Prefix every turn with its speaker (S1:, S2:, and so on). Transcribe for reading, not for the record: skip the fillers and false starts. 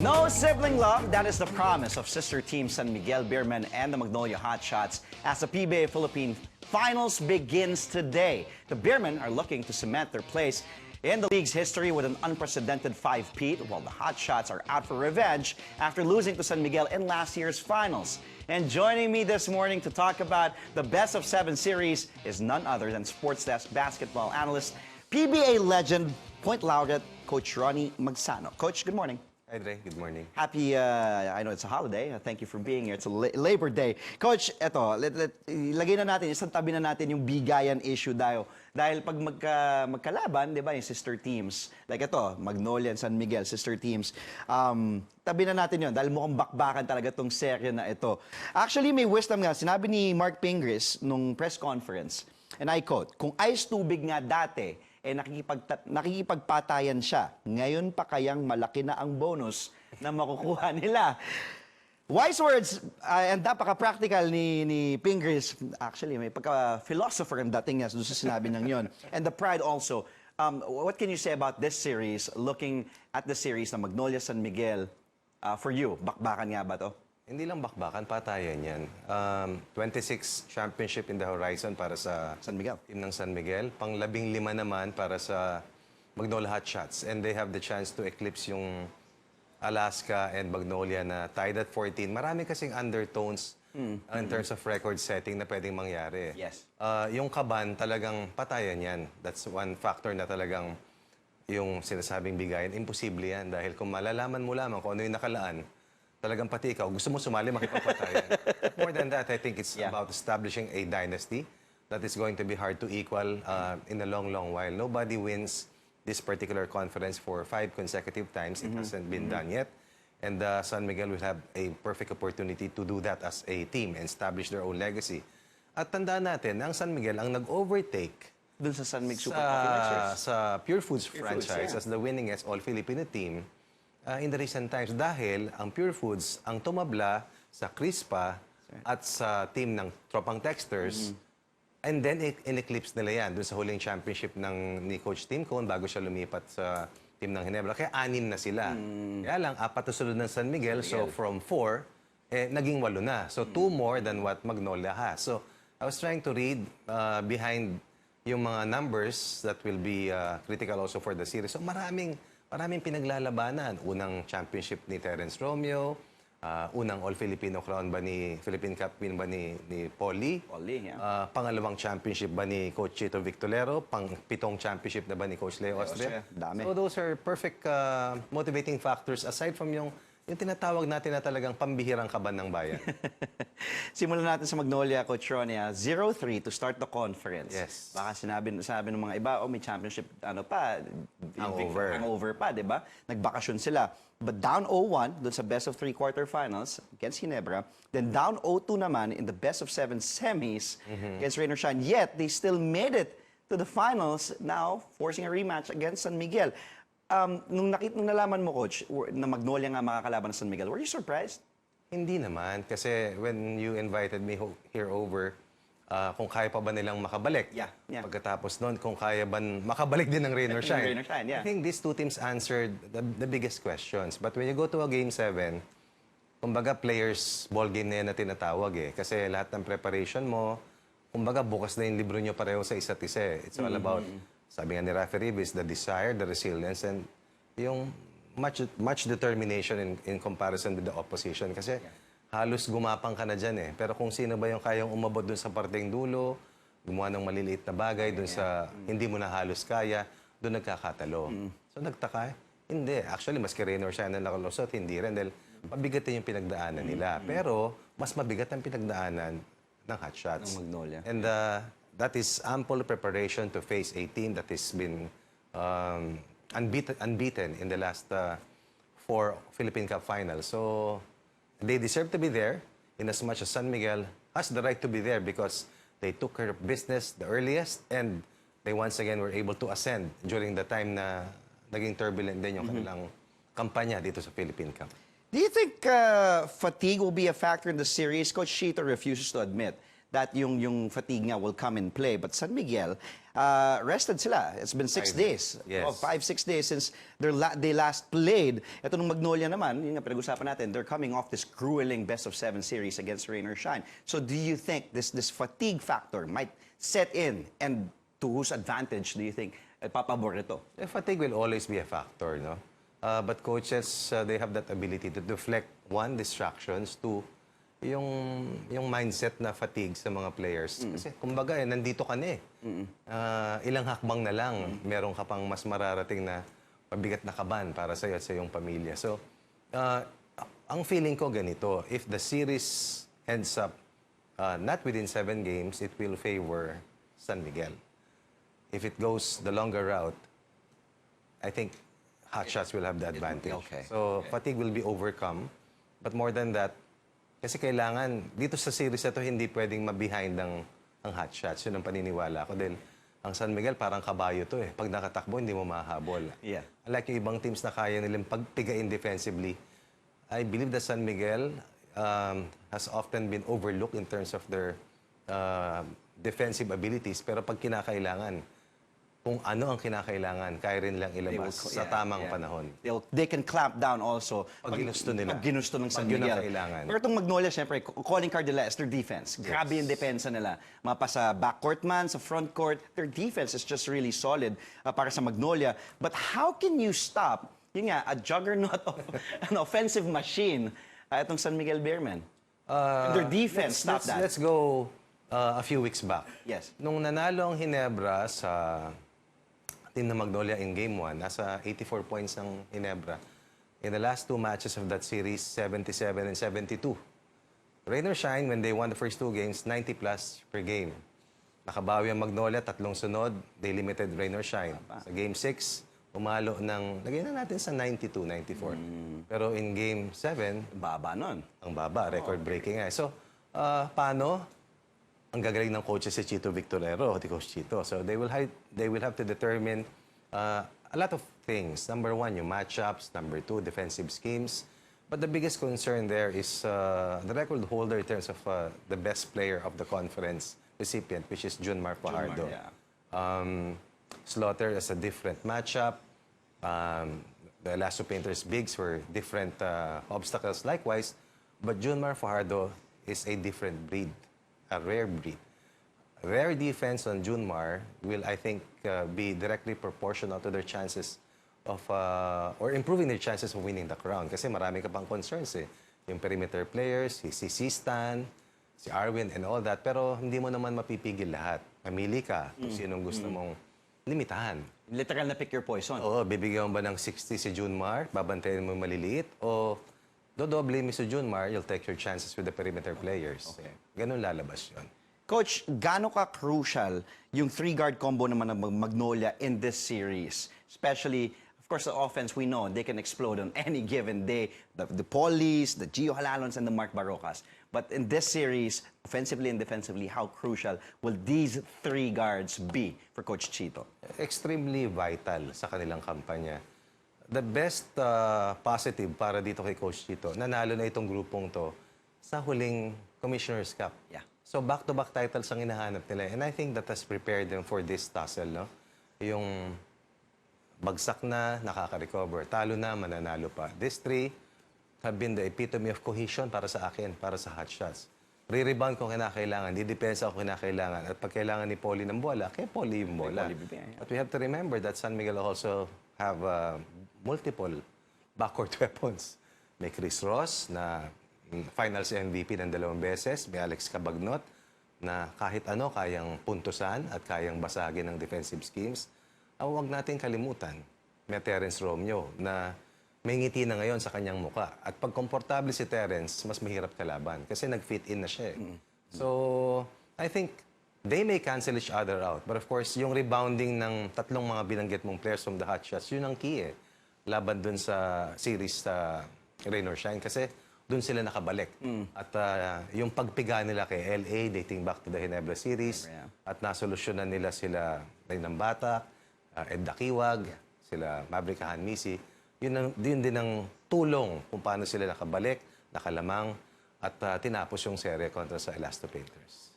S1: No sibling love, that is the promise of sister team San Miguel Beermen and the Magnolia Hotshots as the PBA Philippine finals begins today. The Beermen are looking to cement their place in the league's history with an unprecedented 5-peat, while the Hotshots are out for revenge after losing to San Miguel in last year's finals. And joining me this morning to talk about the best-of-7 series is none other than Sports Desk basketball analyst, PBA legend, point laureate, Coach Ronnie Magsano. Coach, good morning.
S2: Hi, Dre. Good morning.
S1: Happy, I know it's a holiday. Thank you for being here. It's a Labor Day. Coach, eto, ilagay na natin, isang tabi na natin yung bigayan issue dahil pag magkalaban, di ba, yung sister teams, like ito, Magnolia and San Miguel, sister teams, tabi na natin yun dahil mukhang bakbakan talaga tong serye na ito. Actually, may wisdom nga. Sinabi ni Mark Pingris nung press conference, and I quote, kung ice tubig nga dati, nakikipagpatayan siya. Ngayon pa kayang malaki na ang bonus na makukuha nila. Wise words, and napaka-practical ni Pingris. Actually, may pagka-philosopher ang dating niya doon sa sinabi ng yon. And the pride also. What can you say about this series, looking at the series na Magnolia San Miguel, for you? Bakbakan nga ba to?
S2: Hindi lang bakbakan, patayan yan. 26 championship in the horizon para sa
S1: San Miguel.
S2: Team ng San Miguel. Pang-15 naman para sa Magnolia Hotshots. And they have the chance to eclipse yung Alaska and Magnolia na tied at 14. Marami kasing undertones in terms of record setting na pwedeng mangyari.
S1: Yes.
S2: Yung kaban, talagang patayan yan. That's one factor na talagang yung sinasabing bigayan. Imposible yan dahil kung malalaman mo lamang kung ano yung nakalaan, talagang pati ikaw, gusto mo sumali, makipagpatayan. More than that, I think it's about establishing a dynasty that is going to be hard to equal in a long, long while. Nobody wins this particular conference for 5 consecutive times. It hasn't been done yet. And San Miguel will have a perfect opportunity to do that as a team and establish their own legacy. At tandaan natin, ang San Miguel ang nag-overtake
S1: Doon sa San Miguel Super Coffee
S2: sa Pure Foods franchise as the winningest all-Filipino team in the recent times dahil ang Pure Foods ang tumabla sa Crispa at sa team ng Tropang Texters and then in-eclipse nila yan doon sa huling championship ni Coach Tim Cone bago siya lumipat sa team ng Ginebra. Kaya 6 na sila. Kaya lang, 4 na sunod ng San Miguel. So from 4, naging 8 na. So 2 more than what Magnolia has. So I was trying to read behind yung mga numbers that will be critical also for the series. So maraming pinaglalabanan. Unang championship ni Terence Romeo, unang All-Filipino crown ba Philippine Cup win ba ni Polly?
S1: Polly, yeah.
S2: Pangalawang championship ba ni Coach Chito Victorero? Pang-7 championship na ba ni Coach Leo Austria?
S1: Dami.
S2: So those are perfect motivating factors aside from yung tinatawag natin na talagang pambihirang kaban ng bayan.
S1: Simulan natin sa Magnolia, Coach Ronnie. 0-3 to start the conference.
S2: Yes.
S1: Baka sinabi ng mga iba, may championship, hangover pa, di ba? Nagbakasyon sila. But down 0-1 dun sa best of 3 quarterfinals against Ginebra. Then down 0-2 naman in the best of 7 semis against Rain or Shine. Yet, they still made it to the finals, now forcing a rematch against San Miguel. Nung nalaman mo, Coach, na Magnolia nga makakalaban ng San Miguel, were you surprised?
S2: Hindi naman. Kasi when you invited me here over, kung kaya pa ba nilang makabalik.
S1: Yeah.
S2: Pagkatapos noon, kung kaya ba makabalik din ng Rain or Shine.
S1: Rain or Shine, yeah.
S2: I think these two teams answered the biggest questions. But when you go to a Game 7, kumbaga players ball game na yan na tinatawag eh. Kasi lahat ng preparation mo, kumbaga bukas na yung libro nyo pareho sa isa't isa. It's all about, sabi nga ni referee, is the desire, the resilience, and yung much determination in comparison with the opposition. Kasi halos gumapang ka na dyan eh. Pero kung sino ba yung kayang umabot dun sa parteng dulo, gumawa ng maliliit na bagay dun sa hindi mo na halos kaya, dun nagkakatalo. So nagtaka, hindi. Actually, maski Rain or Shine na nakalusot, hindi rin. Dahil mabigat din yung pinagdaanan nila. Pero mas mabigat ang pinagdaanan ng Hotshots.
S1: Ng Magnolia.
S2: And that is ample preparation to face a team that has been unbeaten in the last 4 Philippine Cup finals. So they deserve to be there in as much as San Miguel has the right to be there because they took care of business the earliest and they once again were able to ascend during the time na naging turbulent din yung kanilang kampanya dito sa Philippine Cup.
S1: Do you think fatigue will be a factor in the series? Coach Chito refuses to admit that yung fatigue nga will come in play. But San Miguel, rested sila. It's been 6 days.
S2: Yes.
S1: 5-6 days since they last played. Ito nung Magnolia naman, yun nga pinag-usapan natin, they're coming off this grueling best-of-7 series against Rain or Shine. So do you think this fatigue factor might set in, and to whose advantage do you think papabor ito?
S2: Fatigue will always be a factor, no? But coaches, they have that ability to deflect, one, distractions, two, yung mindset na fatigue sa mga players. Kasi kumbaga, nandito ka na eh. Ilang hakbang na lang, meron ka pang mas mararating na mabigat na kaban para sa'yo at sa iyong pamilya. So, ang feeling ko ganito, if the series ends up not within 7 games, it will favor San Miguel. If it goes the longer route, I think Hotshots will have the advantage.
S1: Okay.
S2: So, fatigue will be overcome. But more than that, kasi kailangan, dito sa series na to, hindi pwedeng ma-behind ang Hotshots. Yun ang paniniwala ko. Dahil ang San Miguel, parang kabayo to eh. Pag nakatakbo, hindi mo mahabol.
S1: Yeah.
S2: Unlike yung ibang teams na kaya nilang pagpigain defensively, I believe that San Miguel has often been overlooked in terms of their defensive abilities. Pero pag kinakailangan, kung ano ang kinakailangan, kaya rin lang ilabas sa tamang panahon.
S1: They can clamp down also
S2: Pag ginusto nila.
S1: Pag ginusto ng San
S2: Pag yun ang
S1: Miguel.
S2: kailangan.
S1: Pero itong Magnolia, syempre, calling card nila is their defense. Grabe yung depensa nila. Mapa sa backcourt man, sa frontcourt, their defense is just really solid para sa Magnolia. But how can you stop, yun nga, a juggernaut of an offensive machine, itong San Miguel Beermen? Their defense, stop that.
S2: Let's go a few weeks back.
S1: Yes.
S2: Nung nanalo ang Ginebra sa team na Magnolia in Game 1, nasa 84 points ang Ginebra. In the last 2 matches of that series, 77 and 72. Rain or Shine, when they won the first 2 games, 90 plus per game. Nakabawi ang Magnolia, 3 sunod, they limited Rain or Shine. Sa Game 6, umalo ng, lagay na natin sa 92, 94. Pero in Game 7,
S1: Baba nun.
S2: ang baba, record-breaking nga. So, paano? Ang gagaling ng coaches si Chito Victorero, si Coach Chito. So they will have to determine a lot of things. Number 1, yung matchups. Number 2, defensive schemes. But the biggest concern there is the record holder in terms of the best player of the conference recipient, which is Junmar Fajardo. Slaughter is a different matchup. The Lasso Painters bigs were different obstacles likewise. But Junmar Fajardo is a different breed. A rare breed. Rare defense on Junmar will, I think, be directly proportional to their chances of, or improving their chances of winning the crown. Kasi marami ka pang concerns eh. Yung perimeter players, si Stan, si Arwin, and all that. Pero hindi mo naman mapipigil lahat. Mamili ka kung sinong gusto mong limitahan.
S1: Literal na pick your poison.
S2: Oo, bibigyan mo ba ng 60 si Junmar, babantayan mo maliliit, o dodoble mo si Junmar, you'll take your chances with the perimeter players.
S1: Okay.
S2: Ganun lalabas yun.
S1: Coach, gaano ka crucial yung 3-guard combo naman ng Magnolia in this series? Especially, of course, the offense, we know they can explode on any given day. The Paulies, the Gio Halalons, and the Mark Barrocas. But in this series, offensively and defensively, how crucial will these 3 guards be for Coach Chito?
S2: Extremely vital sa kanilang kampanya. The best positive para dito kay Coach Chito, nanalo na itong grupong to sa huling Commissioner's Cup.
S1: Yeah.
S2: So back-to-back titles ang hinahanap nila. And I think that has prepared them for this tussle, no? Yung bagsak na, nakaka-recover. Talo na, mananalo pa. These 3 have been the epitome of cohesion para sa akin, para sa Hotshots. Re-rebound kung kinakailangan, di-depensa kung kinakailangan. At pag kailangan ni Paulie ng bola, kaya Paulie yung bola. But we have to remember that San Miguel also have multiple backcourt weapons. May Chris Ross na finals MVP ng 2 beses. May Alex Cabagnot na kahit ano kayang puntusan at kayang basagin ng defensive schemes. Huwag natin kalimutan, may Terence Romeo na may ngiti na ngayon sa kanyang muka. At pag komportable si Terence, mas mahirap kalaban kasi nag-fit in na siya. So, I think they may cancel each other out. But of course, yung rebounding ng 3 mga binanggit mong players from the Hotshots, yun ang key eh. Laban dun sa series sa Rain or Shine kasi dun sila nakabalik. At yung pagpiga nila kay LA dating back to the Ginebra series at nasolusyonan nila sila Ray ng Bata, Ed Dakiwag, sila Maverick Hanmisi. Yun din ang tulong kung paano sila nakabalik, nakalamang at tinapos yung serye kontra sa Elasto Painters.